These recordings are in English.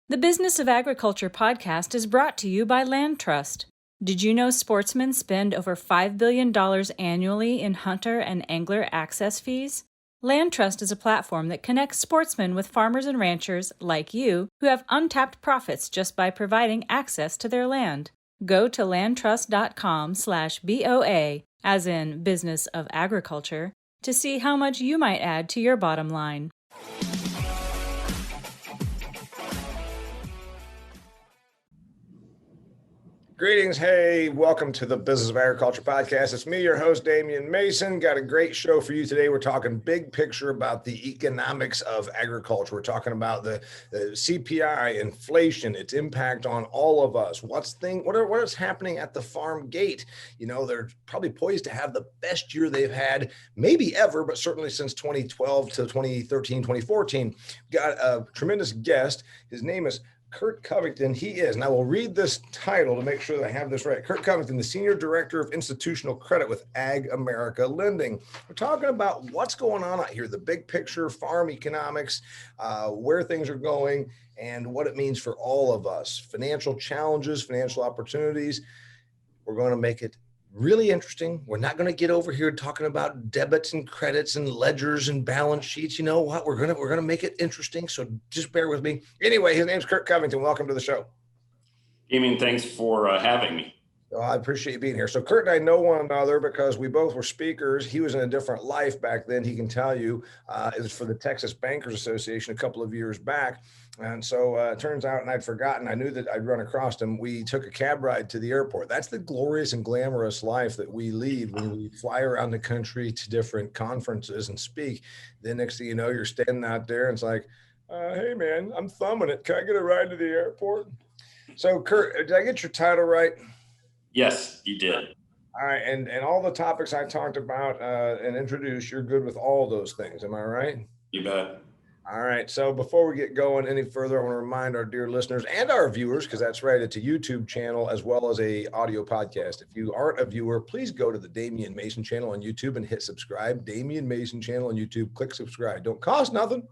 The Business of Agriculture podcast is brought to you by Land Trust. Did you know sportsmen spend over $5 billion annually in hunter and angler access fees? Land Trust is a platform that connects sportsmen with farmers and ranchers like you who have untapped profits just by providing access to their land. Go to landtrust.com/BOA, as in Business of Agriculture, to see how much you might add to your bottom line. Greetings. Hey, welcome to the Business of Agriculture podcast. It's me, your host, Damian Mason. Got a great show for you today. We're talking big picture about the economics of agriculture. We're talking about the CPI, inflation, its impact on all of us. What is happening at the farm gate? You know, they're probably poised to have the best year they've had, maybe ever, but certainly since 2012 to 2013, 2014. Got a tremendous guest. His name is Curt Covington. He is, and I will read this title to make sure that I have this right. Curt Covington, the Senior Director of Institutional Credit with AgAmerica Lending. We're talking about what's going on out here, the big picture, farm economics, where things are going, and what it means for all of us. Financial challenges, financial opportunities. We're going to make it really interesting. We're not going to get over here talking about debits and credits and ledgers and balance sheets. You know what? We're going to make it interesting. So just bear with me. Anyway, his name's Curt Covington. Welcome to the show. Damian, thanks for having me. Well, I appreciate you being here. So Curt and I know one another because we both were speakers. He was in a different life back then. He can tell you it was for the Texas Bankers Association a couple of years back. And so it turns out, and I'd forgotten, I knew that I'd run across him. We took a cab ride to the airport. That's the glorious and glamorous life that we lead when we fly around the country to different conferences and speak. Then next thing you know, you're standing out there and it's like, hey man, I'm thumbing it. Can I get a ride to the airport? So Curt, did I get your title right? Yes, you did. All right. And all the topics I talked about and introduced, you're good with all those things. Am I right? You bet. All right. So before we get going any further, I want to remind our dear listeners and our viewers, because that's right, it's a YouTube channel as well as a audio podcast. If you aren't a viewer, please go to the Damian Mason channel on YouTube and hit subscribe. Damian Mason channel on YouTube. Click subscribe. Don't cost nothing,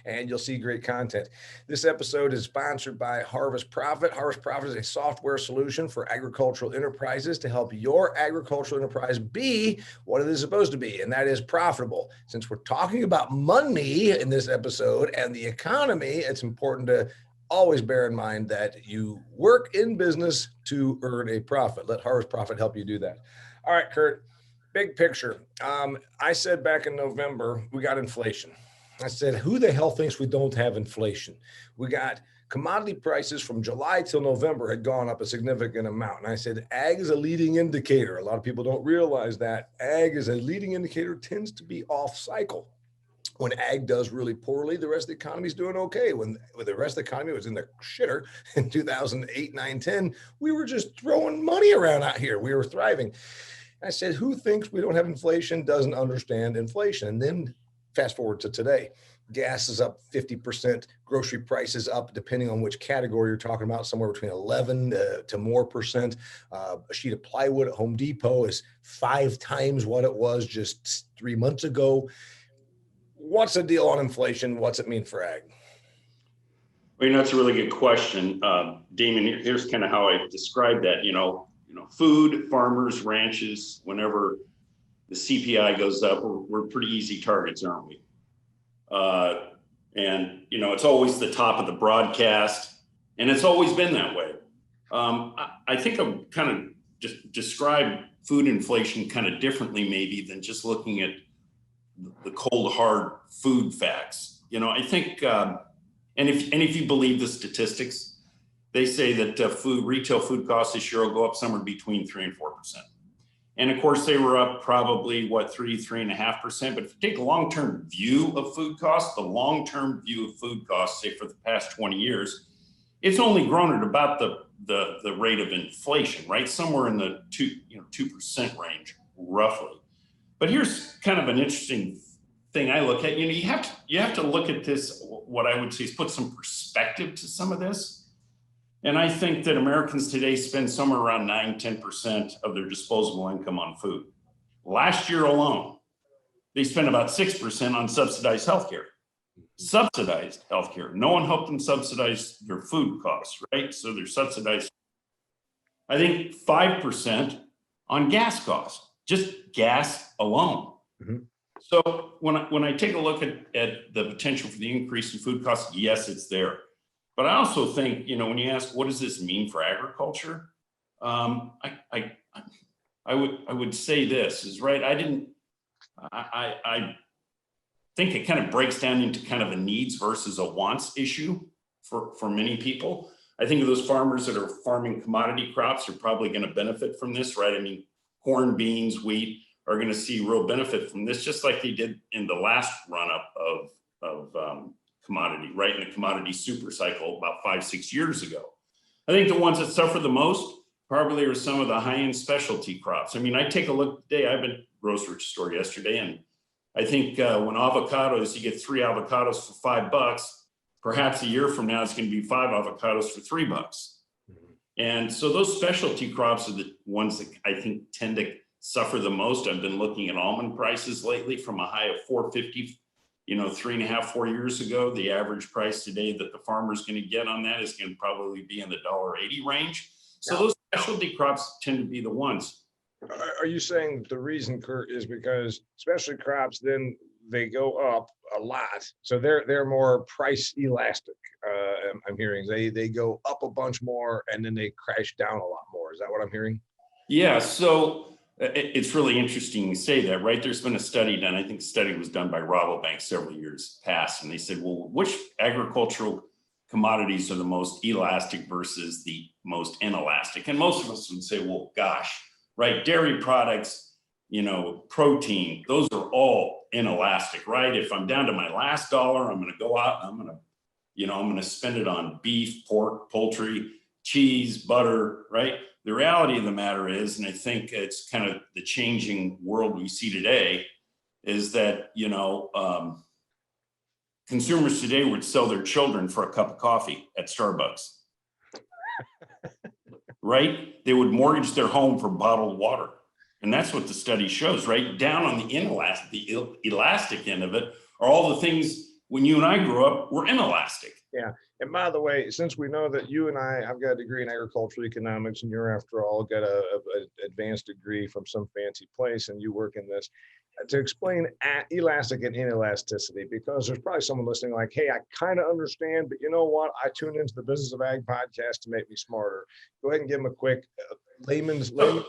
and you'll see great content. This episode is sponsored by Harvest Profit. Harvest Profit is a software solution for agricultural enterprises to help your agricultural enterprise be what it is supposed to be, and that is profitable. Since we're talking about money in this episode and the economy, it's important to always bear in mind that you work in business to earn a profit. Let Harvest Profit help you do that. All right, Curt, big picture. I said back in November, we got inflation. I said, who the hell thinks we don't have inflation? We got commodity prices from July till November had gone up a significant amount. And I said, ag is a leading indicator. A lot of people don't realize that. Ag is a leading indicator, tends to be off cycle. When ag does really poorly, the rest of the economy is doing okay. When the rest of the economy was in the shitter in 2008, 9, 10, we were just throwing money around out here. We were thriving. I said, who thinks we don't have inflation doesn't understand inflation? And then fast forward to today, gas is up 50%, grocery prices up, depending on which category you're talking about, somewhere between 11 to more percent. A sheet of plywood at Home Depot is 5 times what it was just 3 months ago. What's the deal on inflation? What's it mean for ag? Well, that's a really good question. Damian, here's kind of how I describe that. You know, food, farmers, ranches, whenever the CPI goes up, we're pretty easy targets, aren't we? And, it's always the top of the broadcast, and it's always been that way. I think I'm kind of just describe food inflation kind of differently maybe than just looking at the cold, hard food facts. I think, and if you believe the statistics, they say that retail food costs this year will go up somewhere between 3 and 4%. And of course, they were up probably 3.5%. But if you take a long-term view of food costs, the long-term view of food costs, say for the past 20 years, it's only grown at about the rate of inflation, right? Somewhere in the 2% range, roughly. But here's kind of an interesting thing I look at. You have to look at this. What I would say is put some perspective to some of this. And I think that Americans today spend somewhere around 9-10% of their disposable income on food. Last year alone, they spent about 6% on subsidized healthcare. subsidized healthcare. No one helped them subsidize their food costs, right? So they're subsidized, I think, 5% on gas costs, just gas alone. Mm-hmm. So when I take a look at the potential for the increase in food costs, yes, it's there. But I also think, when you ask, what does this mean for agriculture? I would say this is right. I think it kind of breaks down into kind of a needs versus a wants issue for many people. I think of those farmers that are farming commodity crops are probably going to benefit from this, right? I mean, corn, beans, wheat are going to see real benefit from this, just like they did in the last run up of commodity, right? In the commodity super cycle about 5-6 years ago. I think the ones that suffer the most probably are some of the high-end specialty crops. I mean, I take a look today, I've been at the grocery store yesterday, and I think when avocados, you get 3 avocados for $5, perhaps a year from now, it's going to be 5 avocados for $3. Mm-hmm. And so those specialty crops are the ones that I think tend to suffer the most. I've been looking at almond prices lately from a high of $4.50, 3.5-4 years ago. The average price today that the farmer's going to get on that is going to probably be in the $1.80 range. So those specialty crops tend to be the ones. Are you saying the reason, Curt, is because specialty crops, then they go up a lot, so they're more price elastic? I'm hearing they go up a bunch more and then they crash down a lot more. Is that what I'm hearing? Yeah. So it's really interesting you say that, right? There's been a study done. I think the study was done by Rabobank several years past, and they said, well, which agricultural commodities are the most elastic versus the most inelastic? And most of us would say, well, gosh, right? Dairy products, protein, those are all inelastic, right? If I'm down to my last dollar, I'm going to go out and I'm going to spend it on beef, pork, poultry, cheese, butter, right? The reality of the matter is, and I think it's kind of the changing world we see today, is that, consumers today would sell their children for a cup of coffee at Starbucks, right? They would mortgage their home for bottled water. And that's what the study shows, right? Down on the elastic end of it are all the things when you and I grew up were inelastic. Yeah. And by the way, since we know that you and I've got a degree in agricultural economics, and you're, after all, got a advanced degree from some fancy place, and you work in this, to explain elastic and inelasticity, because there's probably someone listening like, hey, I kind of understand, but you know what? I tuned into the Business of Ag podcast to make me smarter. Go ahead and give them a quick layman's example.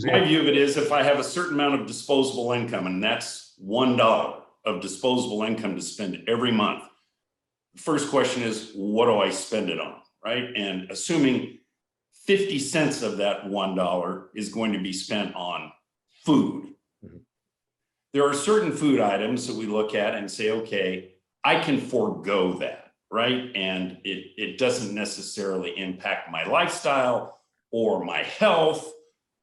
My view of it is, if I have a certain amount of disposable income, and that's $1 of disposable income to spend every month, the first question is, what do I spend it on, right? And assuming 50 cents of that $1 is going to be spent on food. Mm-hmm. There are certain food items that we look at and say, okay, I can forego that, right? And it doesn't necessarily impact my lifestyle or my health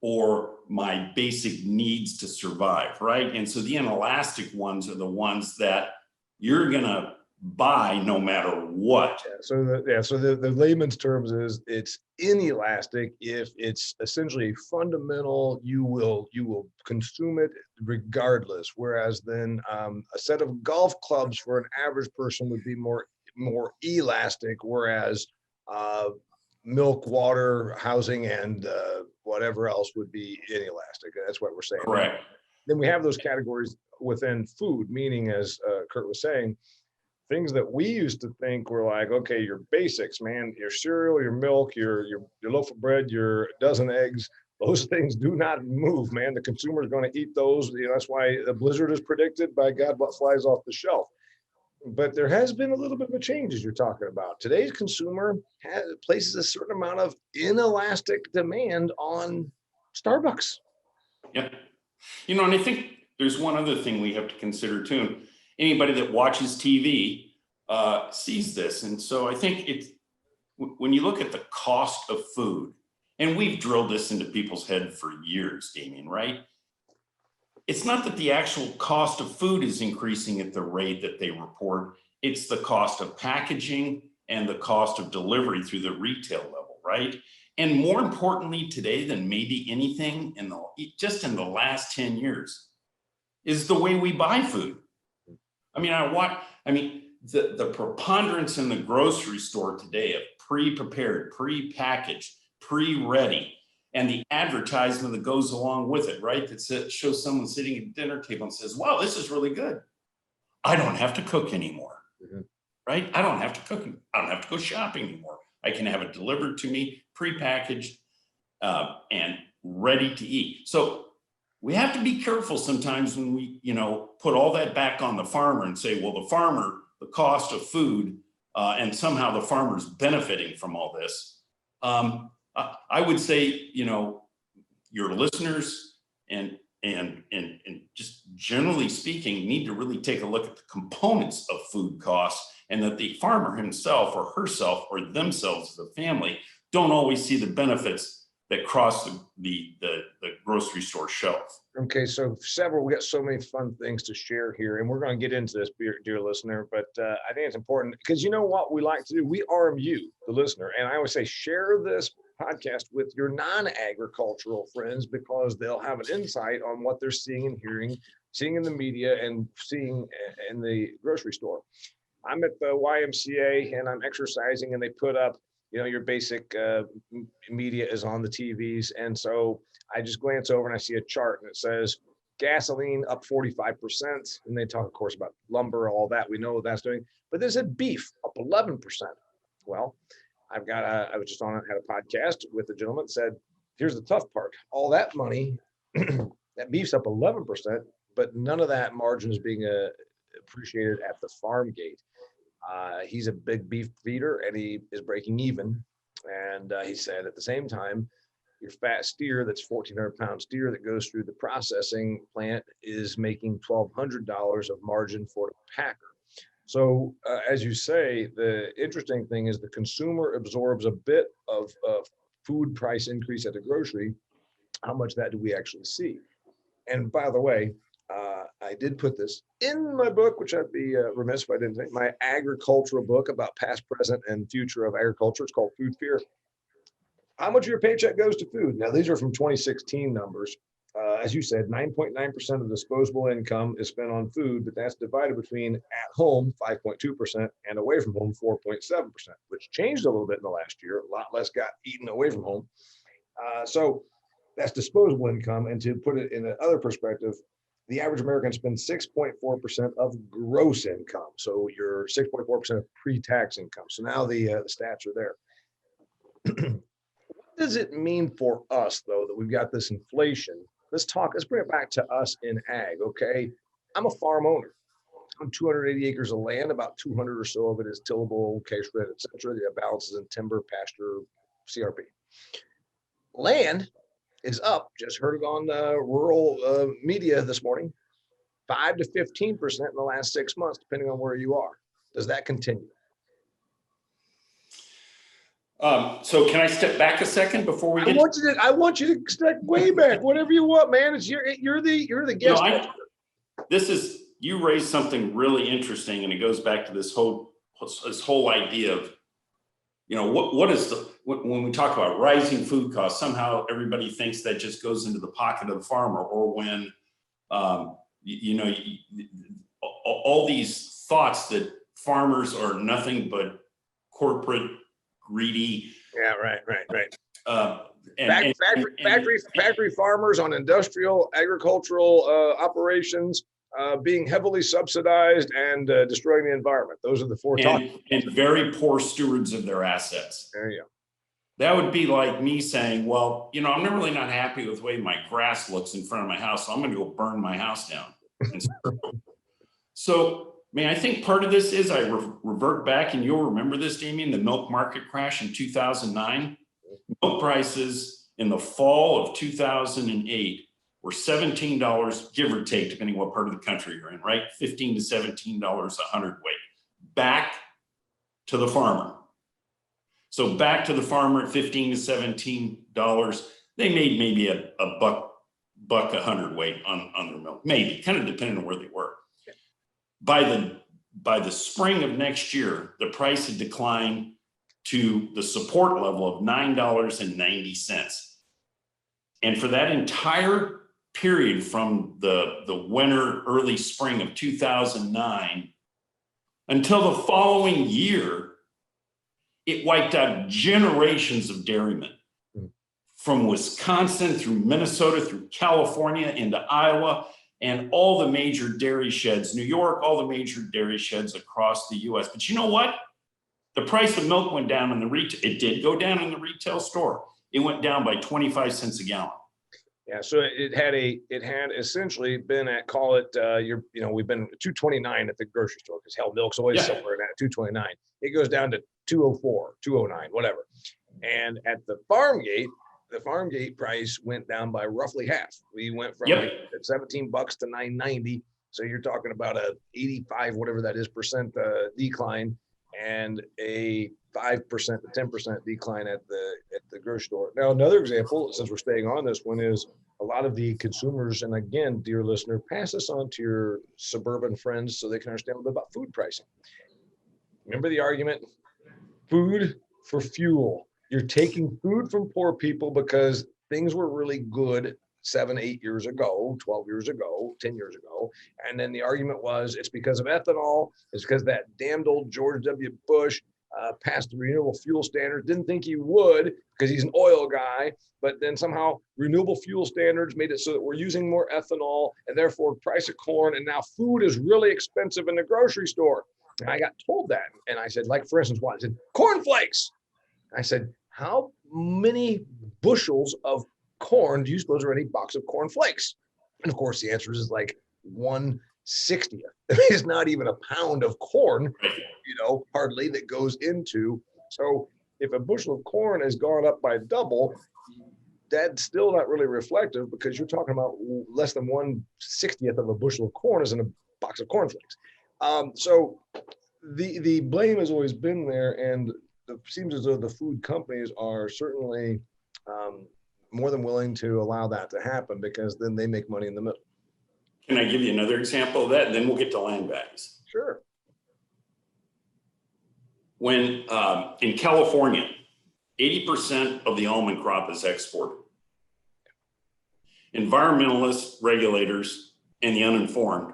or my basic needs to survive, right? And so the inelastic ones are the ones that you're gonna buy no matter what. So the layman's terms is, it's inelastic if it's essentially fundamental. You will consume it regardless. Whereas then a set of golf clubs for an average person would be more elastic. Whereas milk, water, housing, and whatever else would be inelastic. That's what we're saying. Correct. Then we have those categories within food, meaning, as Curt was saying, things that we used to think were like, okay, your basics, man, your cereal, your milk, your loaf of bread, your dozen eggs, those things do not move, man. The consumer is going to eat those. That's why the blizzard is predicted. By God, what flies off the shelf. But there has been a little bit of a change, as you're talking about. Today's consumer places a certain amount of inelastic demand on Starbucks. Yeah. And I think there's one other thing we have to consider too. Anybody that watches TV sees this. And so I think when you look at the cost of food, and we've drilled this into people's head for years, Damian, right? It's not that the actual cost of food is increasing at the rate that they report. It's the cost of packaging and the cost of delivery through the retail level, right? And more importantly today than maybe anything just in the last 10 years is the way we buy food. the preponderance in the grocery store today of pre-prepared, pre-packaged, pre-ready, and the advertisement that goes along with it, right? That shows someone sitting at a dinner table and says, wow, this is really good. I don't have to cook anymore, right? I don't have to cook. I don't have to go shopping anymore. I can have it delivered to me, pre-packaged and ready to eat. So we have to be careful sometimes when we, put all that back on the farmer and say, well, the farmer, the cost of food, and somehow the farmer's benefiting from all this. I would say, your listeners and just generally speaking, need to really take a look at the components of food costs, and that the farmer himself or herself or themselves as a family don't always see the benefits that cross the grocery store shelf. Okay, so we got so many fun things to share here, and we're going to get into this, dear listener, but I think it's important because you know what we like to do? We arm you, the listener, and I always say share this podcast with your non-agricultural friends because they'll have an insight on what they're seeing and hearing, seeing in the media and seeing in the grocery store. I'm at the YMCA and I'm exercising, and they put up, your basic media is on the TVs. And so I just glance over and I see a chart and it says gasoline up 45%. And they talk, of course, about lumber, all that. We know what that's doing. But they said beef up 11%. Well, I was just had a podcast with a gentleman that said, here's the tough part. All that money, that beef's up 11%, but none of that margin is being appreciated at the farm gate. He's a big beef feeder and he is breaking even. And he said at the same time, your fat steer, that's 1,400 pound steer that goes through the processing plant, is making $1,200 of margin for the packer. So as you say, the interesting thing is the consumer absorbs a bit of food price increase at the grocery. How much that do we actually see? And by the way, I did put this in my book, which I'd be remiss if I didn't say, my agricultural book about past, present, and future of agriculture. It's called Food Fear. How much of your paycheck goes to food? Now, these are from 2016 numbers. As you said, 9.9% of disposable income is spent on food, but that's divided between at home, 5.2%, and away from home, 4.7%, which changed a little bit in the last year. A lot less got eaten away from home. So that's disposable income. And to put it in another perspective, the average American spends 6.4% of gross income. So you're 6.4% of pre-tax income. So now the stats are there. What does it mean for us, though, that we've got this inflation? Let's bring it back to us in ag, okay? I'm a farm owner. I'm 280 acres of land, about 200 or so of it is tillable, case-red, et cetera. The balance is in timber, pasture, CRP. Land is up, just heard it on rural media this morning, 5 to 15% in the last 6 months, depending on where you are. Does that continue? So can I step back a second before we get? I want you to step way back, whatever you want, man. It's you're the guest. You raised something really interesting, and it goes back to this whole idea of, what is when we talk about rising food costs, somehow everybody thinks that just goes into the pocket of the farmer, or when, all these thoughts that farmers are nothing but corporate, greedy. Yeah, right. Factory farmers on industrial agricultural operations being heavily subsidized and destroying the environment. Those are the four and very poor stewards of their assets. There you go. That would be like me saying, well, I'm really not happy with the way my grass looks in front of my house, so I'm going to go burn my house down. So, I think part of this is I revert back, and you'll remember this, Damian, the milk market crash in 2009. Milk prices in the fall of 2008 were $17, give or take, depending what part of the country you're in, right? $15 to $17 a hundredweight, back to the farmer. So back to the farmer at $15 to $17, they made maybe a buck a hundredweight on their milk, maybe, kind of depending on where they were. By the spring of next year, the price had declined to the support level of $9.90. And for that entire period from the winter, early spring of 2009, until the following year, it wiped out generations of dairymen from Wisconsin through Minnesota, through California, into Iowa, and all the major dairy sheds, New York, all the major dairy sheds across the US. But you know what? The price of milk went down in the retail. It did go down in the retail store. It went down by 25 cents a gallon. Yeah, so it had essentially been at, call it, we've been $2.29 at the grocery store, because hell, milk's always somewhere at $2.29. It goes down to $2.04, $2.09, whatever. And at the farm gate price went down by roughly half. We went from like $17 to $9.90. So you're talking about a 85, whatever that is, percent decline, and a 5% to 10% decline at the grocery store. Now, another example, since we're staying on this one, is a lot of the consumers, and again, dear listener, pass this on to your suburban friends so they can understand a little bit about food pricing. Remember the argument, food for fuel. You're taking food from poor people because things were really good 7, 8 years ago, 12 years ago, 10 years ago. And then the argument was it's because of ethanol. It's because that damned old George W. Bush passed the renewable fuel standards. Didn't think he would because he's an oil guy. But then somehow renewable fuel standards made it so that we're using more ethanol, and therefore price of corn. And now food is really expensive in the grocery store. And I got told that. And I said, like, for instance, what? I said, cornflakes. I said, how many bushels of corn do you suppose are in a box of corn flakes? And of course, the answer is like 1/60th. It's not even a pound of corn, hardly, that goes into. So if a bushel of corn has gone up by double, that's still not really reflective, because you're talking about less than 1/60th of a bushel of corn is in a box of cornflakes. So the blame has always been there, and it seems as though the food companies are certainly more than willing to allow that to happen, because then they make money in the middle. Can I give you another example of that? And then we'll get to land values. Sure. When in California, 80% of the almond crop is exported. Environmentalists, regulators, and the uninformed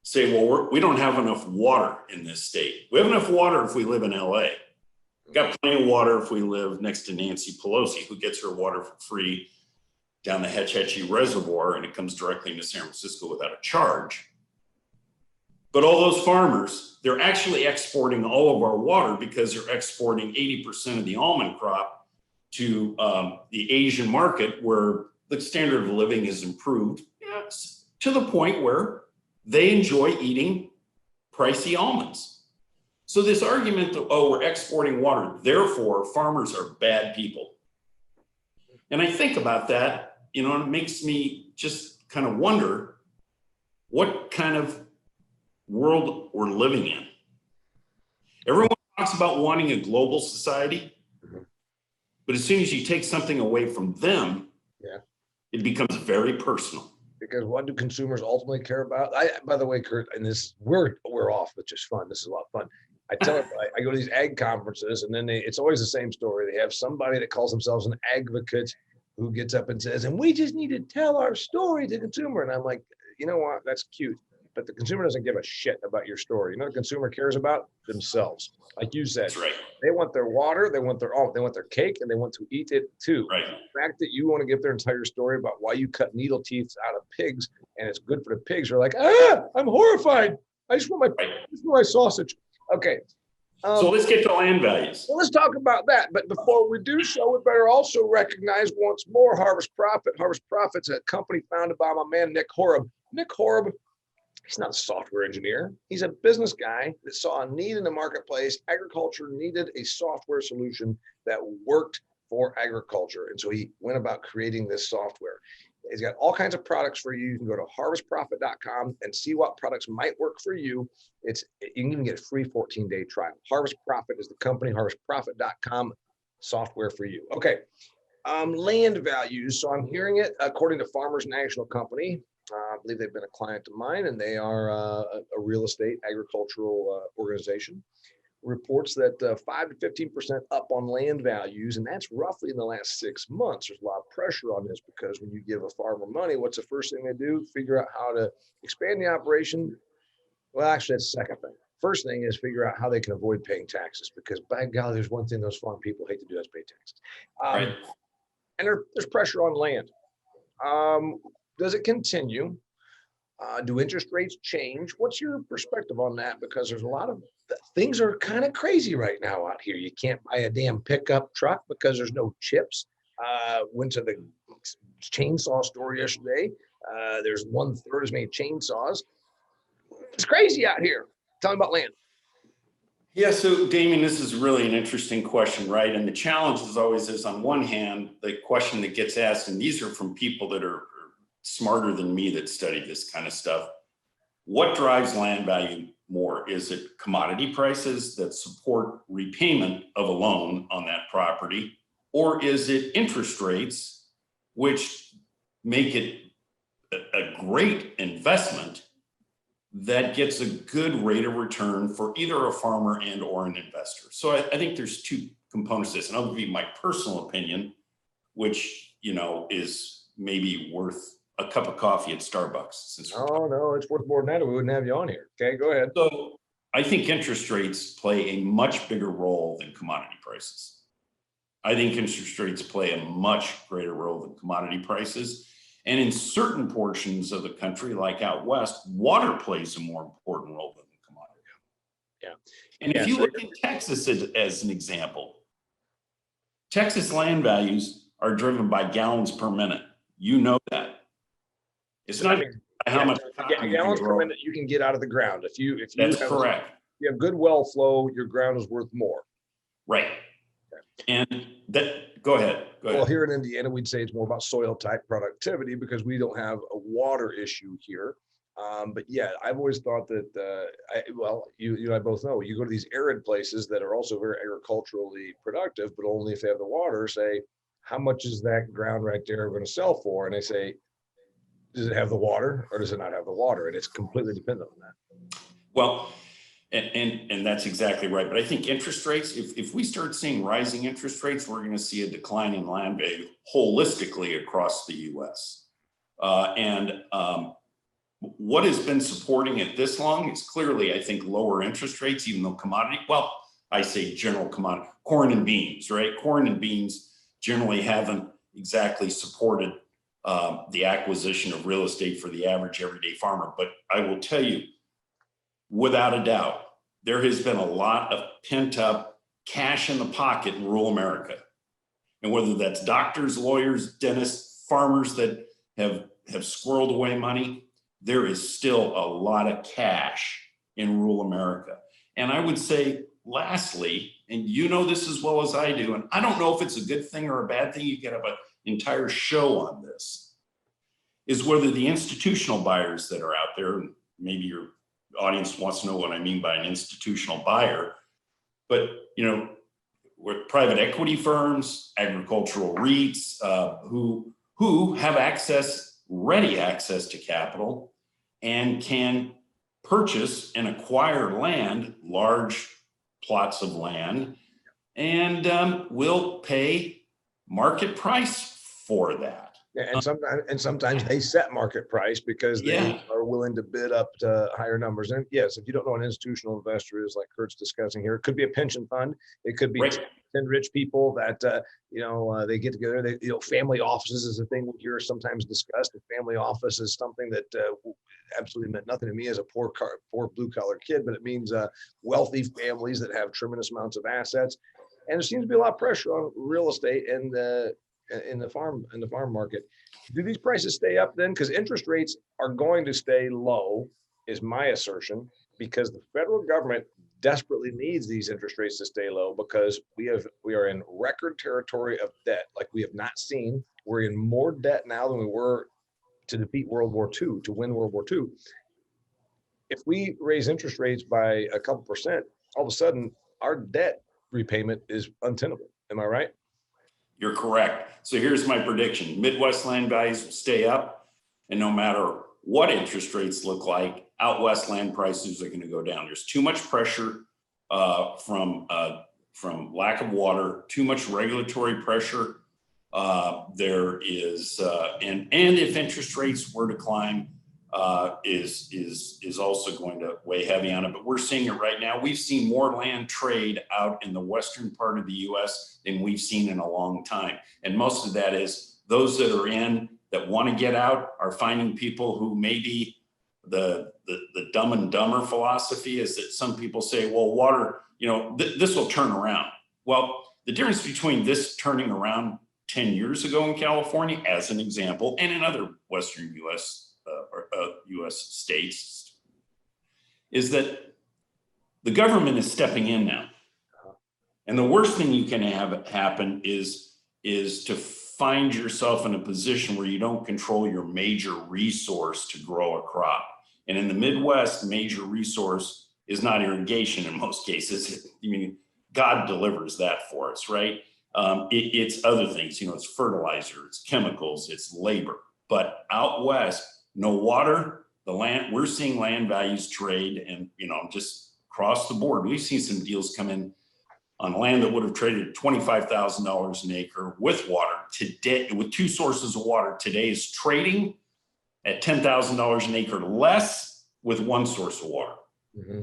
say, well, we don't have enough water in this state. We have enough water if we live in LA. Got plenty of water if we live next to Nancy Pelosi, who gets her water for free down the Hetch Hetchy Reservoir, and it comes directly into San Francisco without a charge. But all those farmers, they're actually exporting all of our water, because they're exporting 80% of the almond crop to the Asian market, where the standard of living is improved, to the point where they enjoy eating pricey almonds. So this argument that, we're exporting water, therefore farmers are bad people. And I think about that, and it makes me just kind of wonder what kind of world we're living in. Everyone talks about wanting a global society, but as soon as you take something away from them, it becomes very personal. Because what do consumers ultimately care about? By the way, Curt, and this we're off, which is fun. This is a lot of fun. I tell you, I go to these ag conferences, and then it's always the same story. They have somebody that calls themselves an advocate who gets up and says, and we just need to tell our story to the consumer. And I'm like, you know what? That's cute. But the consumer doesn't give a shit about your story. You know what the consumer cares about? Themselves. Like you said, that's right. They want their water, they want their cake, and they want to eat it too. Right. The fact that you want to give their entire story about why you cut needle teeth out of pigs and it's good for the pigs, you're like, I'm horrified. I just want my sausage. Okay. So let's get to land values. Well, let's talk about that. But before we do so, we better also recognize once more Harvest Profit. Harvest Profit's a company founded by my man, Nick Horeb. Nick Horeb, he's not a software engineer. He's a business guy that saw a need in the marketplace. Agriculture needed a software solution that worked for agriculture. And so he went about creating this software. He's got all kinds of products for you. You can go to harvestprofit.com and see what products might work for you. You can even get a free 14-day trial. Harvest Profit is the company, harvestprofit.com, software for you. Okay, land values. So I'm hearing it according to Farmers National Company. I believe they've been a client of mine, and they are a real estate agricultural organization. Reports that 5 to 15% up on land values, and that's roughly in the last 6 months. There's a lot of pressure on this because when you give a farmer money, what's the first thing they do? Figure out how to expand the operation. Well, actually, that's the second thing. first thing is figure out how they can avoid paying taxes, because by golly, there's one thing those farm people hate to do, is pay taxes. Right. And there's pressure on land. Does it continue? Do interest rates change? What's your perspective on that? Because there's a lot of things are kind of crazy right now out here. You can't buy a damn pickup truck because there's no chips. Went to the chainsaw store yesterday. There's 1/3 as many chainsaws. It's crazy out here. Tell me about land. Yeah, so Damian, this is really an interesting question, right? And the challenge is always is, on one hand, the question that gets asked, and these are from people that are smarter than me that study this kind of stuff. What drives land value more? Is it commodity prices that support repayment of a loan on that property? Or is it interest rates, which make it a great investment that gets a good rate of return for either a farmer and or an investor? So I think there's two components to this, and I'll give you my personal opinion, which, you know, is maybe worth a cup of coffee at Starbucks. Oh no, it's worth more than that, or we wouldn't have you on here. Okay, go ahead. So I think interest rates play a much bigger role than commodity prices. I think interest rates play a much greater role than commodity prices. And in certain portions of the country, like out west, water plays a more important role than commodity. Yeah. And if you look at Texas as an example, Texas land values are driven by gallons per minute. You know that. It's not how much gallons per minute you can get out of the ground. If you That's correct. You have good well flow, your ground is worth more. Right. And that, go ahead. Well, here in Indiana, we'd say it's more about soil type productivity because we don't have a water issue here. But yeah, I've always thought that, you and I both know, you go to these arid places that are also very agriculturally productive, but only if they have the water. Say, how much is that ground right there going to sell for? And they say, does it have the water or does it not have the water? And it's completely dependent on that. Well, and that's exactly right. But I think interest rates, if we start seeing rising interest rates, we're going to see a decline in land value holistically across the U.S. What has been supporting it this long is clearly, I think, lower interest rates, even though commodity, well, I say general commodity, corn and beans, right? Corn and beans generally haven't exactly supported the acquisition of real estate for the average everyday farmer. But I will tell you, without a doubt, there has been a lot of pent up cash in the pocket in rural America. And whether that's doctors, lawyers, dentists, farmers that have squirreled away money, there is still a lot of cash in rural America. And I would say, lastly, and you know this as well as I do, and I don't know if it's a good thing or a bad thing, you could have an entire show on this, is whether the institutional buyers that are out there, and maybe your audience wants to know what I mean by an institutional buyer, but you know, with private equity firms, agricultural REITs, who have ready access to capital and can purchase and acquire land, large plots of land, and will pay market price for that. Yeah, and sometimes they set market price because they are willing to bid up to higher numbers. And yes, if you don't know what an institutional investor is, like Curt's discussing here, it could be a pension fund. It could be 10 rich people that they get together. Family offices is a thing we hear sometimes discussed. A family office is something that absolutely meant nothing to me as a poor blue collar kid, but it means wealthy families that have tremendous amounts of assets. And there seems to be a lot of pressure on real estate and in the farm market. Do these prices stay up then? Because interest rates are going to stay low, is my assertion, because the federal government desperately needs these interest rates to stay low because we are in record territory of debt like we have not seen. We're in more debt now than we were to defeat World War II, to win World War II. If we raise interest rates by a couple percent, all of a sudden our debt repayment is untenable. Am I right? You're correct. So here's my prediction. Midwest land values will stay up, and no matter what interest rates look like, out west land prices are going to go down. There's too much pressure from lack of water, too much regulatory pressure. There is, and if interest rates were to climb, is also going to weigh heavy on it. But we're seeing it right now. We've seen more land trade out in the western part of the U.S. than we've seen in a long time. And most of that is those that are in that want to get out are finding people who maybe the dumb and dumber philosophy is that some people say, well, water, this will turn around. Well, the difference between this turning around 10 years ago in California, as an example, and in other Western U.S. states, is that the government is stepping in now. And the worst thing you can have happen is to find yourself in a position where you don't control your major resource to grow a crop. And in the Midwest, major resource is not irrigation in most cases. I mean, God delivers that for us, right? It's other things, it's fertilizer, it's chemicals, it's labor. But out west, no water, the land, we're seeing land values trade and, just across the board. We've seen some deals come in on land that would have traded $25,000 an acre with water today, with two sources of water. Today is trading at $10,000 an acre less with one source of water. Mm-hmm.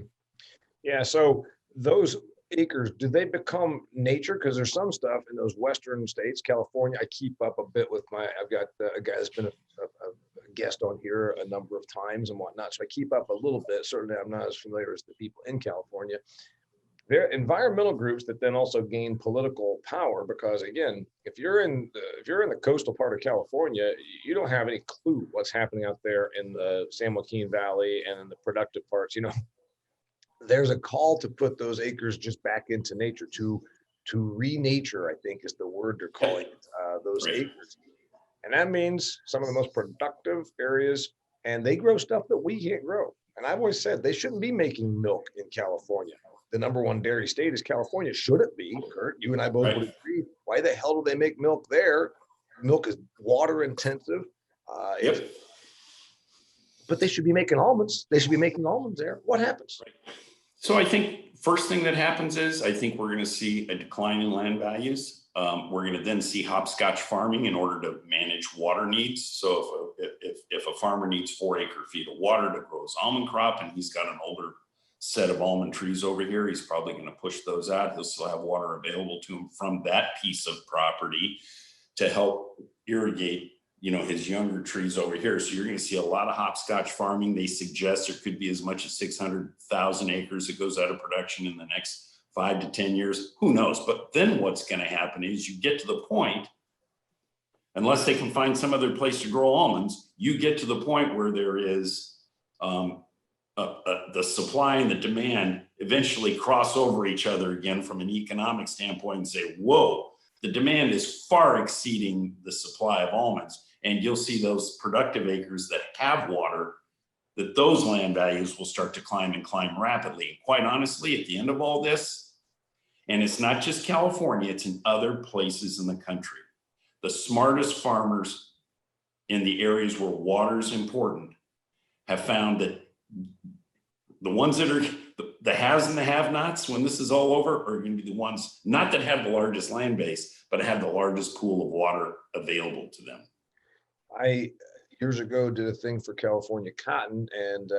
Yeah. So those acres, do they become nature? Because there's some stuff in those western states, California. I keep up a bit with I've got a guy that's been a guest on here a number of times and whatnot. So I keep up a little bit. Certainly I'm not as familiar as the people in California. They're environmental groups that then also gain political power, because again, if you're in the coastal part of California, you don't have any clue what's happening out there in the San Joaquin Valley and in the productive parts. There's a call to put those acres just back into nature, to renature, I think is the word they're calling it, those acres. And that means some of the most productive areas, and they grow stuff that we can't grow. And I've always said they shouldn't be making milk in California. The number one dairy state is California. Should it be, Curt? You and I both would agree. Why the hell do they make milk there? Milk is water intensive. But they should be making almonds. They should be making almonds there. What happens? Right. So I think first thing that happens is I think we're going to see a decline in land values. We're going to then see hopscotch farming in order to manage water needs. So if a farmer needs 4 acre-feet of water to grow his almond crop, and he's got an older set of almond trees over here, he's probably going to push those out. He'll still have water available to him from that piece of property to help irrigate, his younger trees over here. So you're going to see a lot of hopscotch farming. They suggest there could be as much as 600,000 acres that goes out of production in the next 5 to 10 years. Who knows? But then what's going to happen is you get to the point, unless they can find some other place to grow almonds, you get to the point where there is the supply and the demand eventually cross over each other again from an economic standpoint and say, whoa, the demand is far exceeding the supply of almonds. And you'll see those productive acres that have water, that those land values will start to climb and climb rapidly. And quite honestly, at the end of all this, and it's not just California, it's in other places in the country, the smartest farmers in the areas where water is important have found that the ones that are the haves and the have-nots, when this is all over, are going to be the ones not that have the largest land base, but have the largest pool of water available to them. I years ago did a thing for California cotton, and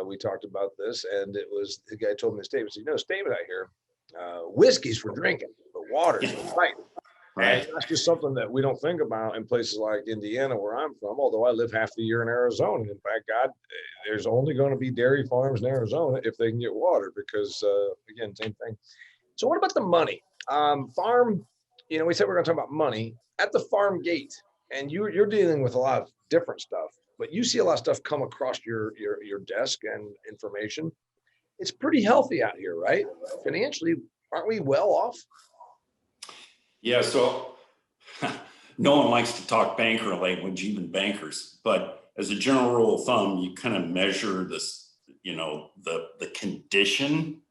we talked about this, and it was the guy told me the statement. He said, statement out here, whiskey's for drinking, but water's for fighting. Right. And that's just something that we don't think about in places like Indiana, where I'm from, although I live half the year in Arizona. In fact, there's only going to be dairy farms in Arizona if they can get water, because, again, same thing. So what about the money? Farm, we said we're going to talk about money at the farm gate, and you're dealing with a lot of different stuff, but you see a lot of stuff come across your desk and information. It's pretty healthy out here, right? Financially, aren't we well off? Yeah, so no one likes to talk banker language, even bankers. But as a general rule of thumb, you kind of measure this, the condition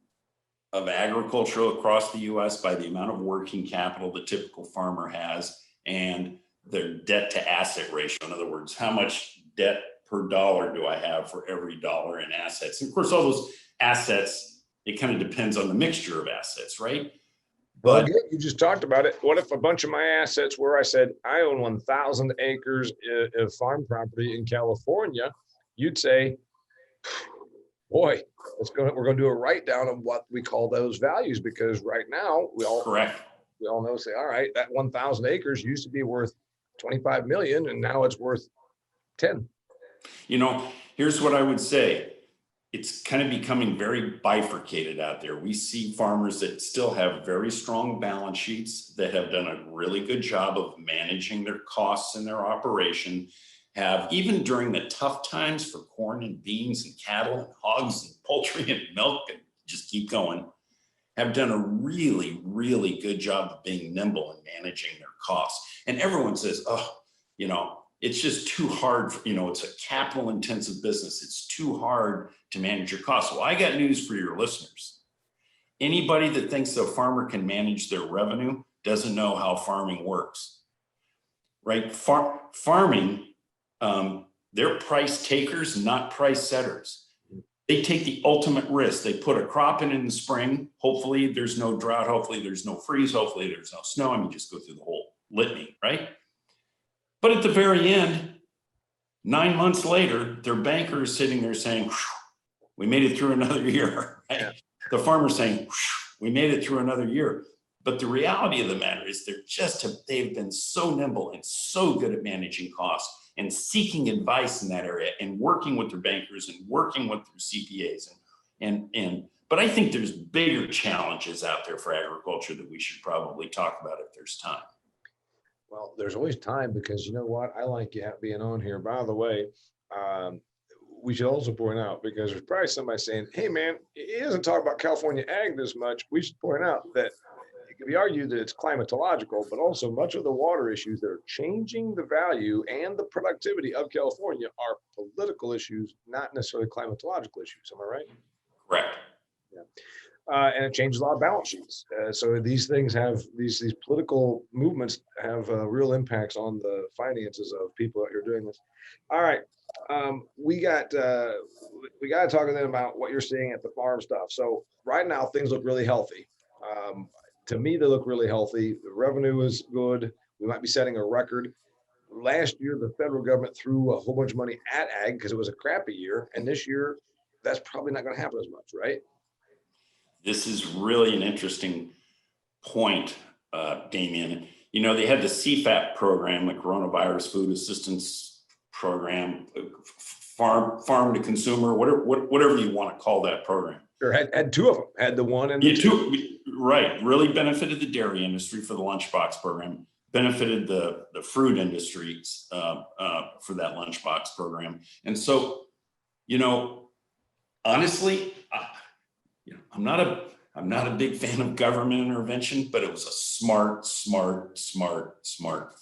of agriculture across the U.S. by the amount of working capital the typical farmer has and their debt to asset ratio. In other words, how much debt per dollar do I have for every dollar in assets? And of course, all those assets, it kind of depends on the mixture of assets, right? But again, you just talked about it. What if a bunch of my assets where I said I own 1,000 acres of farm property in California, you'd say, boy, we're going to do a write down of what we call those values, because right now we all know, say, all right, that 1,000 acres used to be worth 25 million and now it's worth 10. Here's what I would say. It's kind of becoming very bifurcated out there. We see farmers that still have very strong balance sheets, that have done a really good job of managing their costs in their operation, have, even during the tough times for corn and beans and cattle and hogs and poultry and milk, and just keep going, have done a really, really good job of being nimble and managing their costs. And everyone says, oh, it's just too hard. It's a capital intensive business. It's too hard to manage your costs. Well, I got news for your listeners. Anybody that thinks a farmer can manage their revenue doesn't know how farming works, right? Farming, they're price takers, not price setters. They take the ultimate risk. They put a crop in the spring. Hopefully there's no drought. Hopefully there's no freeze. Hopefully there's no snow. I mean, just go through the whole litany, right? But at the very end, 9 months later, their banker is sitting there saying, we made it through another year. Right? Yeah. The farmer's saying, we made it through another year. But the reality of the matter is they've been so nimble and so good at managing costs and seeking advice in that area and working with their bankers and working with their CPAs. But I think there's bigger challenges out there for agriculture that we should probably talk about if there's time. Well, there's always time, because you know what? I like you being on here. By the way, we should also point out, because there's probably somebody saying, hey, man, he doesn't talk about California ag this much. We should point out that it can be argued that it's climatological, but also much of the water issues that are changing the value and the productivity of California are political issues, not necessarily climatological issues. Am I right? Correct. Yeah. And it changes a lot of balance sheets. So these things have these political movements have real impacts on the finances of people that are doing this. All right, we got to talk then about what you're seeing at the farm stuff. So right now things look really healthy. To me, they look really healthy. The revenue is good. We might be setting a record. Last year, the federal government threw a whole bunch of money at ag because it was a crappy year, and this year, that's probably not going to happen as much, right? This is really an interesting point, Damian. They had the CFAP program, the Coronavirus Food Assistance Program, farm to consumer, whatever you want to call that program. Sure, had two of them. Had the one and the two. Right, really benefited the dairy industry for the lunchbox program, benefited the fruit industries for that lunchbox program. And so, honestly, I'm not a big fan of government intervention, but it was a smart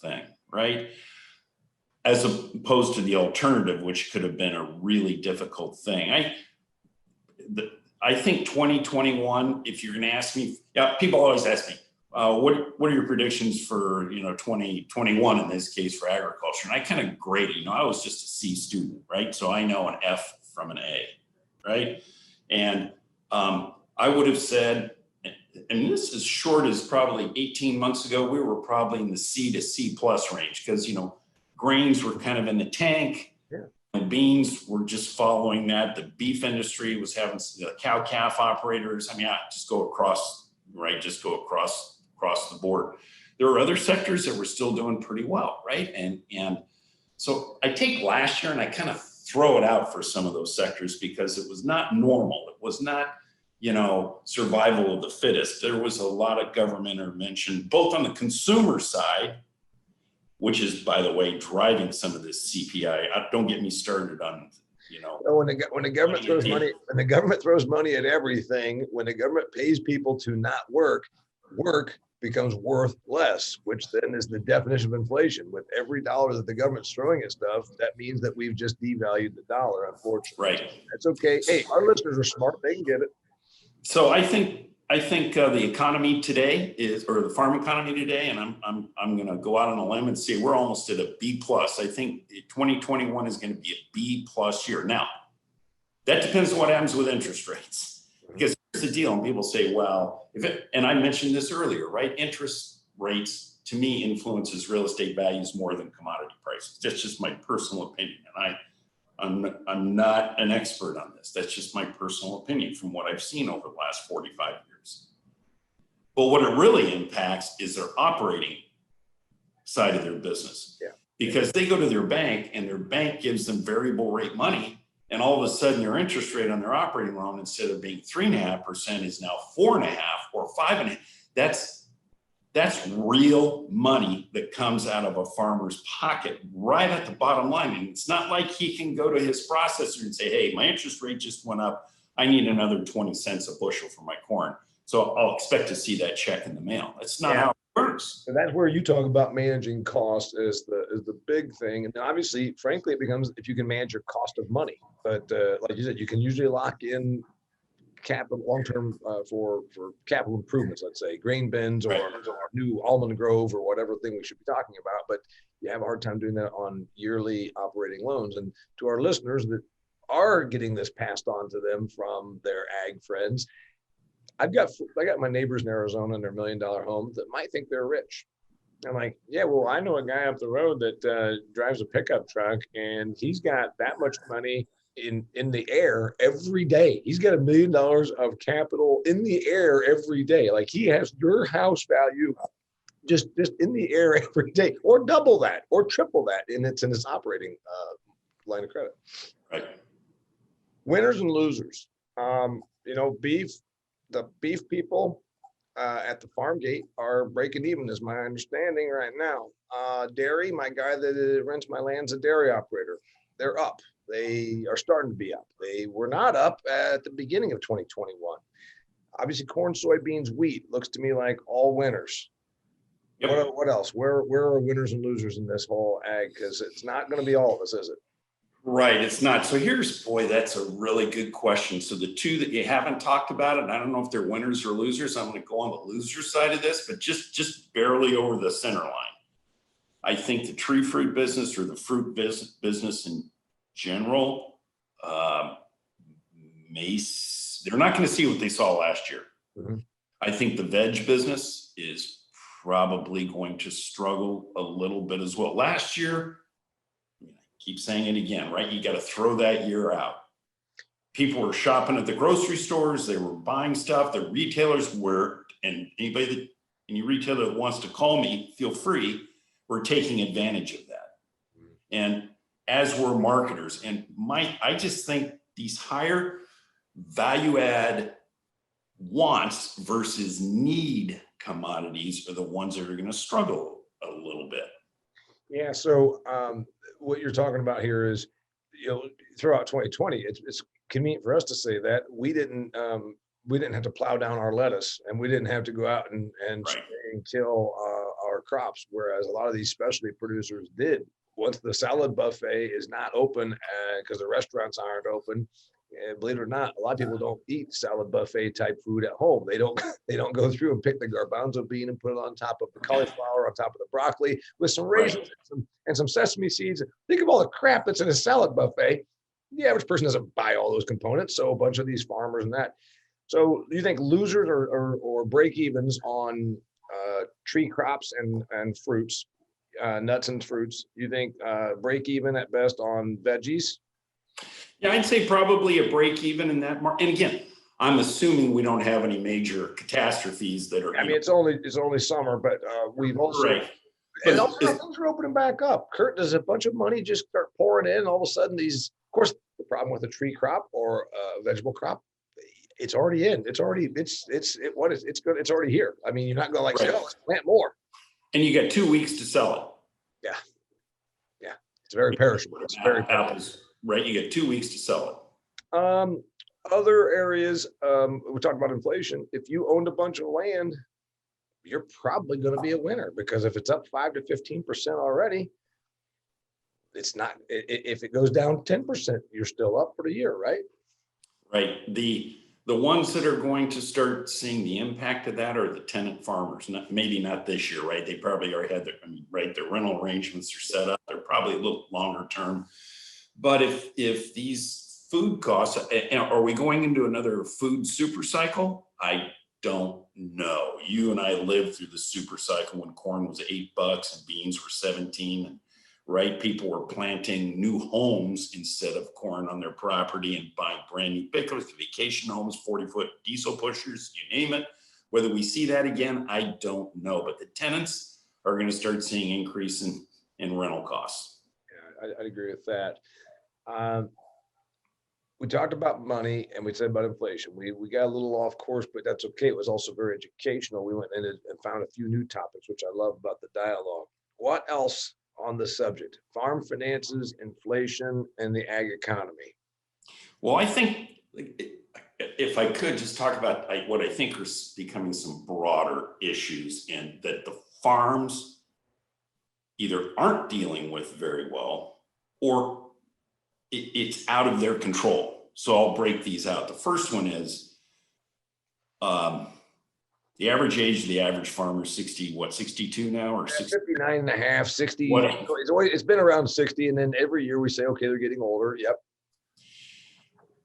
thing, right? As opposed to the alternative, which could have been a really difficult thing. I think 2021, if you're going to ask me, people always ask me, what are your predictions for 2021 in this case for agriculture? And I kind of grade it. I was just a C student, right? So I know an F from an A, right? And I would have said, and this is short as probably 18 months ago, we were probably in the C to C plus range, because grains were kind of in the tank. And beans were just following that. The beef industry was having the cow-calf operators. Just go across, right? Just go across the board. There were other sectors that were still doing pretty well, right? And so I take last year and I kind of throw it out for some of those sectors because it was not normal. It was not, survival of the fittest. There was a lot of government intervention, both on the consumer side, which is, by the way, driving some of this CPI. Don't get me started on, when the government throws money at everything, when the government pays people to not work becomes worth less, which then is the definition of inflation. With every dollar that the government's throwing at stuff, that means that we've just devalued the dollar, unfortunately. Right. That's okay. Hey, our listeners are smart. They can get it. So I think the economy today or the farm economy today, and I'm going to go out on a limb and say we're almost at a B plus. I think 2021 is going to be a B plus year. Now, that depends on what happens with interest rates. Because here's the deal, and people say, well, and I mentioned this earlier, right? Interest rates to me influences real estate values more than commodity prices. That's just my personal opinion, and I'm not an expert on this. That's just my personal opinion from what I've seen over the last 45 years. But what it really impacts is their operating side of their business. Yeah. Because they go to their bank and their bank gives them variable rate money. And all of a sudden their interest rate on their operating loan, instead of being 3.5%, is now 4.5 or 5.5. That's real money that comes out of a farmer's pocket right at the bottom line. And it's not like he can go to his processor and say, hey, my interest rate just went up. I need another 20 cents a bushel for my corn. So I'll expect to see that check in the mail. That's not how it works. And that's where you talk about managing cost is the big thing. And obviously, frankly, it becomes if you can manage your cost of money. But like you said, you can usually lock in capital long-term for capital improvements, let's say grain bins or new almond grove or whatever thing we should be talking about. But you have a hard time doing that on yearly operating loans. And to our listeners that are getting this passed on to them from their ag friends, I got my neighbors in Arizona in their $1 million homes that might think they're rich. I'm like, yeah, well, I know a guy up the road that drives a pickup truck and he's got that much money in the air every day. He's got $1 million of capital in the air every day. Like he has your house value just in the air every day, or double that or triple that. And it's in his operating line of credit. Right. Winners and losers. The beef people at the farm gate are breaking even, is my understanding right now. Dairy, my guy that rents my land's a dairy operator. They're up. They are starting to be up. They were not up at the beginning of 2021. Obviously, corn, soybeans, wheat looks to me like all winners. Yep. What else? Where are winners and losers in this whole ag? Because it's not going to be all of us, is it? Right, it's not. So that's a really good question. So the two that you haven't talked about, and I don't know if they're winners or losers. I'm going to go on the loser side of this, but just barely over the center line. I think the tree fruit business or the fruit business in general, they're not going to see what they saw last year. Mm-hmm. I think the veg business is probably going to struggle a little bit as well. Last year, keep saying it again, right? You got to throw that year out. People were shopping at the grocery stores. They were buying stuff. The retailers were, and any retailer that wants to call me, feel free. We're taking advantage of that. And as we're marketers, and I just think these higher value add wants versus need commodities are the ones that are going to struggle a little bit. Yeah. So, what you're talking about here is, throughout 2020, it's convenient for us to say that we didn't have to plow down our lettuce and we didn't have to go out and kill our crops, whereas a lot of these specialty producers did. Once the salad buffet is not open because the restaurants aren't open, and believe it or not, a lot of people don't eat salad buffet type food at home. They don't go through and pick the garbanzo bean and put it on top of the cauliflower, on top of the broccoli with some raisins and some sesame seeds. Think of all the crap that's in a salad buffet. The average person doesn't buy all those components. So a bunch of these farmers and that. So do you think losers or break evens on tree crops and fruits, nuts and fruits? You think break even at best on veggies? Yeah, I'd say probably a break even in that market. And again, I'm assuming we don't have any major catastrophes that are. I mean, it's only summer, but we've also. Right. And also things are opening back up. Curt, does a bunch of money just start pouring in? All of a sudden, of course, the problem with a tree crop or a vegetable crop, it's already in. It's already good. It's already here. I mean, you're not going to say, let's plant more. And you got 2 weeks to sell it. Yeah. It's very perishable. It's very apples. Right, you get 2 weeks to sell it. Other areas, we talked about inflation. If you owned a bunch of land, you're probably going to be a winner, because if it's up 5 to 15% already, it's not. If it goes down 10%, you're still up for the year, right? Right. The ones that are going to start seeing the impact of that are the tenant farmers. Maybe not this year, right? They probably already had their rental arrangements are set up. They're probably a little longer term. But if these food costs, are we going into another food super cycle? I don't know. You and I lived through the super cycle when corn was $8 and beans were 17, and right? People were planting new homes instead of corn on their property and buying brand new pickups, vacation homes, 40-foot diesel pushers, you name it. Whether we see that again, I don't know. But the tenants are going to start seeing increase in rental costs. Yeah, I'd agree with that. We talked about money and we said about inflation. We got a little off course, but that's okay. It was also very educational. We went in and found a few new topics, which I love about the dialogue. What else on the subject? Farm finances, inflation, and the ag economy. Well, I think if I could just talk about what I think are becoming some broader issues, and that the farms either aren't dealing with very well or it's out of their control. So I'll break these out. The first one is the average age of the average farmer is 62 now, or 59 and a half, 60. What? It's been around 60. And then every year we say, okay, they're getting older. Yep.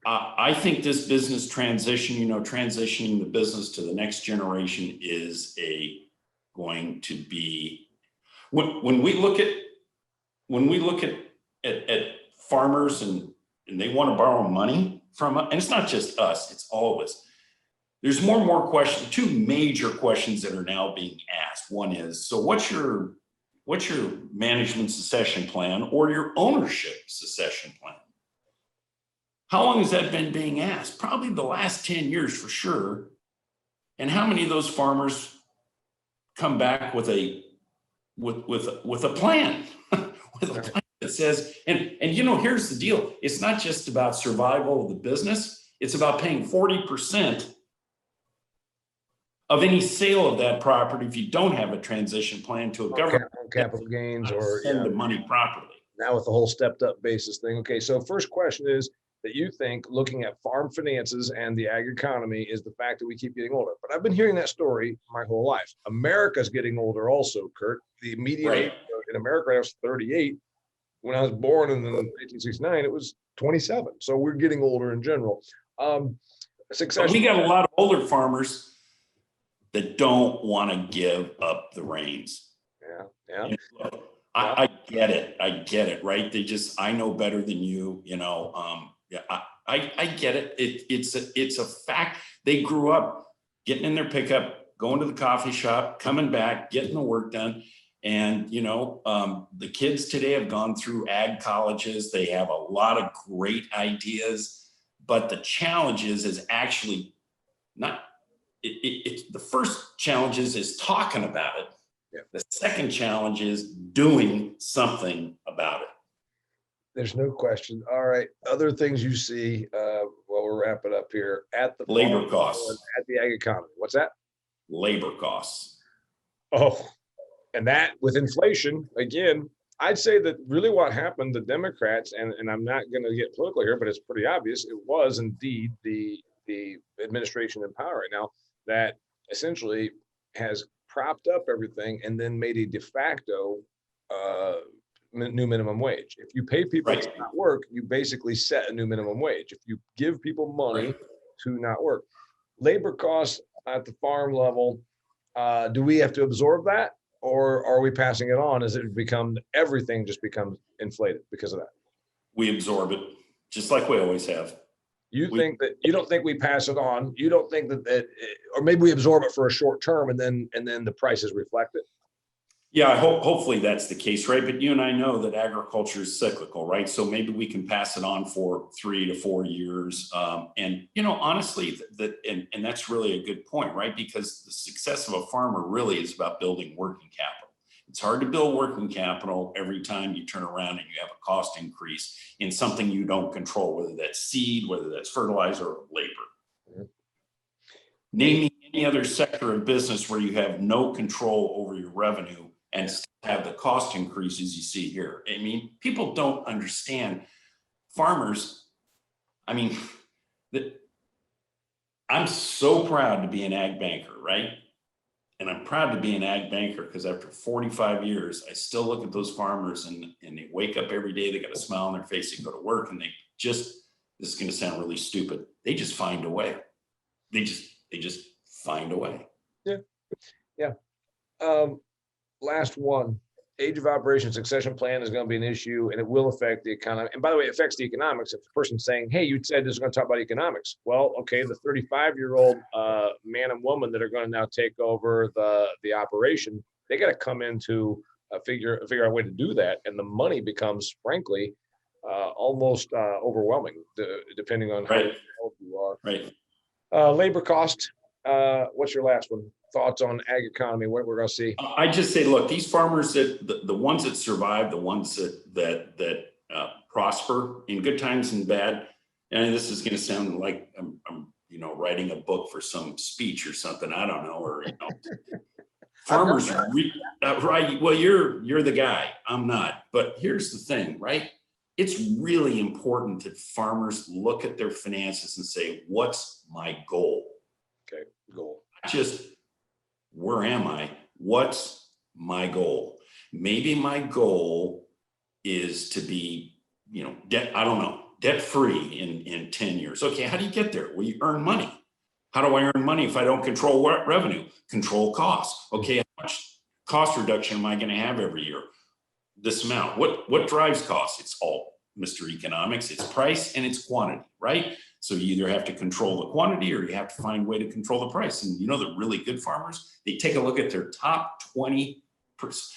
I think this business transition, transitioning the business to the next generation is going to be, when we look at farmers and they want to borrow money from us, and it's not just us, it's all of us. There's more and more questions, two major questions that are now being asked. One is, so what's your management succession plan or your ownership succession plan? How long has that been being asked? Probably the last 10 years for sure. And how many of those farmers come back with a plan, with a plan that says, and here's the deal. It's not just about survival of the business. It's about paying 40% of any sale of that property if you don't have a transition plan to a government capital gains, or spend the money properly. Now with the whole stepped up basis thing. Okay, so first question is that you think looking at farm finances and the ag economy is the fact that we keep getting older. But I've been hearing that story my whole life. America's getting older also, Curt. The median age in America right now is 38. When I was born in 1969, it was 27. So we're getting older in general. Succession. We got a lot of older farmers that don't want to give up the reins. Yeah. Look, I get it, right? I know better than you, I get it. It's a fact. They grew up getting in their pickup, going to the coffee shop, coming back, getting the work done. And, the kids today have gone through ag colleges. They have a lot of great ideas, but the challenge is actually not, the first challenge is talking about it. Yeah. The second challenge is doing something about it. There's no question. All right. Other things you see while we're wrapping up here at the labor costs, at the ag economy. What's that? Labor costs. Oh, and that with inflation, again, I'd say that really what happened, the Democrats, and I'm not going to get political here, but it's pretty obvious, it was indeed the administration in power right now that essentially has propped up everything and then made a de facto new minimum wage. If you pay people to not work, you basically set a new minimum wage. If you give people money to not work, labor costs at the farm level, do we have to absorb that, or are we passing it on as everything just becomes inflated because of that? We absorb it just like we always have. You don't think we pass it on? You don't think that or maybe we absorb it for a short term and then the prices reflect it? Yeah, hopefully that's the case, right? But you and I know that agriculture is cyclical, right? So maybe we can pass it on for 3 to 4 years. And honestly, and that's really a good point, right? Because the success of a farmer really is about building working capital. It's hard to build working capital every time you turn around and you have a cost increase in something you don't control, whether that's seed, whether that's fertilizer or labor. Mm-hmm. Name me any other sector of business where you have no control over your revenue and still have the cost increases you see here. I mean, people don't understand. Farmers, I'm so proud to be an ag banker, right? And I'm proud to be an ag banker because after 45 years, I still look at those farmers and they wake up every day, they got a smile on their face, they go to work and this is going to sound really stupid, they just find a way. They just find a way. Yeah. Last one. age of operation succession plan is going to be an issue, and it will affect the economy. And by the way, it affects the economics. If the person's saying, hey, you said this is going to talk about economics. Well, okay, the 35-year-old man and woman that are going to now take over the operation, they got to come into figure out a way to do that. And the money becomes, frankly, almost overwhelming, depending on how old you are. Right. Labor cost. What's your last one? Thoughts on ag economy, what we're going to see? I just say, look, these farmers that the ones that survive, the ones that prosper in good times and bad. And this is going to sound like I'm writing a book for some speech or something. I don't know, or farmers, right? Well, you're the guy. I'm not. But here's the thing, right? It's really important that farmers look at their finances and say, "What's my goal?" Okay, goal. Not just where am I? What's my goal? Maybe my goal is to be, debt free in 10 years. Okay, how do you get there? Well, you earn money. How do I earn money if I don't control revenue? Control costs. Okay, how much cost reduction am I going to have every year? This amount. What drives costs? It's all Mr. Economics. It's price and it's quantity, right? So you either have to control the quantity or you have to find a way to control the price. And the really good farmers, they take a look at their top 20%.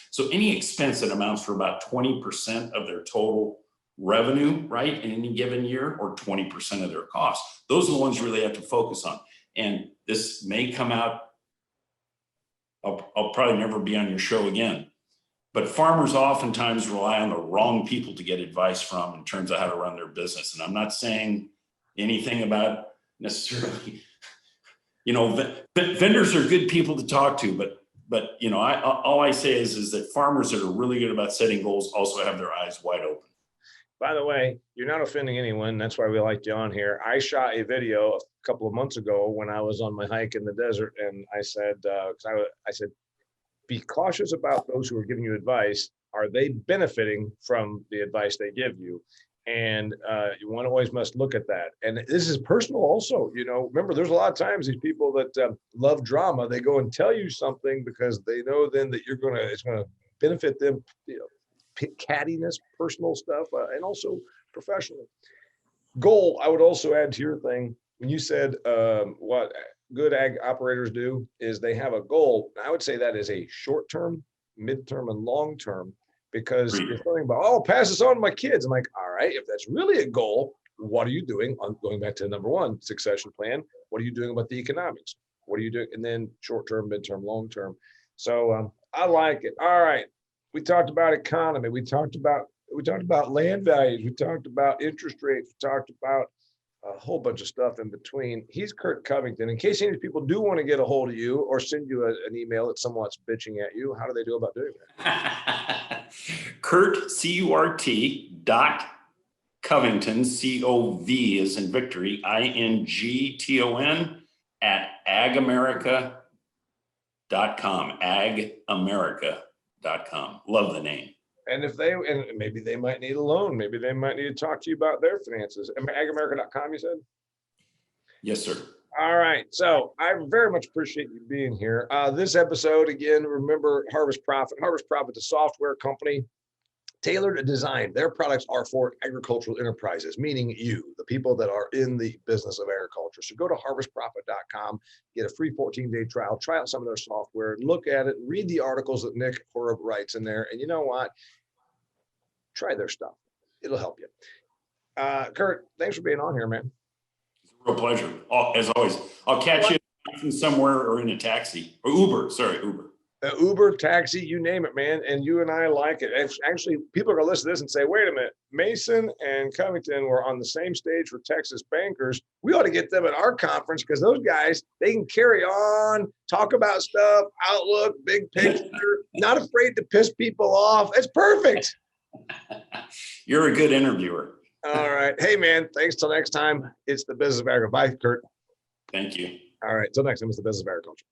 So any expense that amounts for about 20% of their total revenue, right, in any given year, or 20% of their costs. Those are the ones you really have to focus on. And this may come out, I'll probably never be on your show again, but farmers oftentimes rely on the wrong people to get advice from in terms of how to run their business. And I'm not saying anything about necessarily, vendors are good people to talk to, but all I say is that farmers that are really good about setting goals also have their eyes wide open. By the way, you're not offending anyone. That's why we like you on here. I shot a video a couple of months ago when I was on my hike in the desert, and I said, I said, be cautious about those who are giving you advice. Are they benefiting from the advice they give you? And you want to always must look at that. And this is personal also. Remember, there's a lot of times these people that love drama, they go and tell you something because they know then that it's going to benefit them, cattiness, personal stuff, and also professional. Goal, I would also add to your thing. When you said what good ag operators do is they have a goal. I would say that is a short-term, mid-term, and long-term, because you're thinking about, pass this on to my kids. I'm like, all right, if that's really a goal, what are you doing? I'm going back to number one, succession plan. What are you doing about the economics? What are you doing? And then short-term, mid-term, long-term. So I like it. All right. We talked about economy. We talked about land values. We talked about interest rates. We talked about a whole bunch of stuff in between. He's Curt Covington. In case any people do want to get a hold of you or send you an email that someone's bitching at you, how do they do about doing that? Curt, Covington, COV as in victory, INGTON at AgAmerica.com. AgAmerica.com. Love the name. And maybe they might need a loan. Maybe they might need to talk to you about their finances. AgAmerica.com, you said? Yes, sir. All right. So I very much appreciate you being here. This episode, again, remember Harvest Profit. Harvest Profit, the software company, tailored and designed. Their products are for agricultural enterprises, meaning you, the people that are in the business of agriculture. So go to harvestprofit.com, get a free 14-day trial, try out some of their software, look at it, read the articles that Nick Horeb writes in there. And you know what? Try their stuff. It'll help you. Curt, thanks for being on here, man. It's a real pleasure. As always, I'll catch you somewhere or in a taxi or Uber. Uber, taxi, you name it, man. And you and I like it. Actually, people are going to listen to this and say, wait a minute, Mason and Covington were on the same stage for Texas Bankers. We ought to get them at our conference because those guys, they can carry on, talk about stuff, outlook, big picture, not afraid to piss people off. It's perfect. You're a good interviewer. All right. Hey, man, thanks till next time. It's the Business of Agriculture. Bye, Curt. Thank you. All right. Till next time, it's the Business of Agriculture.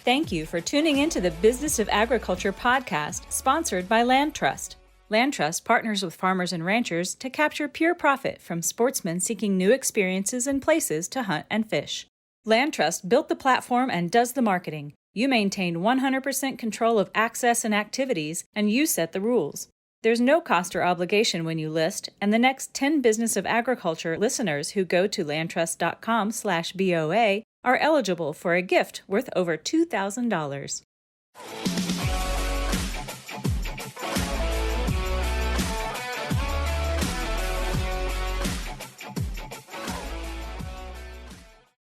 Thank you for tuning into the Business of Agriculture podcast, sponsored by Land Trust. Land Trust partners with farmers and ranchers to capture pure profit from sportsmen seeking new experiences and places to hunt and fish. Land Trust built the platform and does the marketing. You maintain 100% control of access and activities, and you set the rules. There's no cost or obligation when you list, and the next 10 Business of Agriculture listeners who go to landtrust.com/BOA are eligible for a gift worth over $2,000.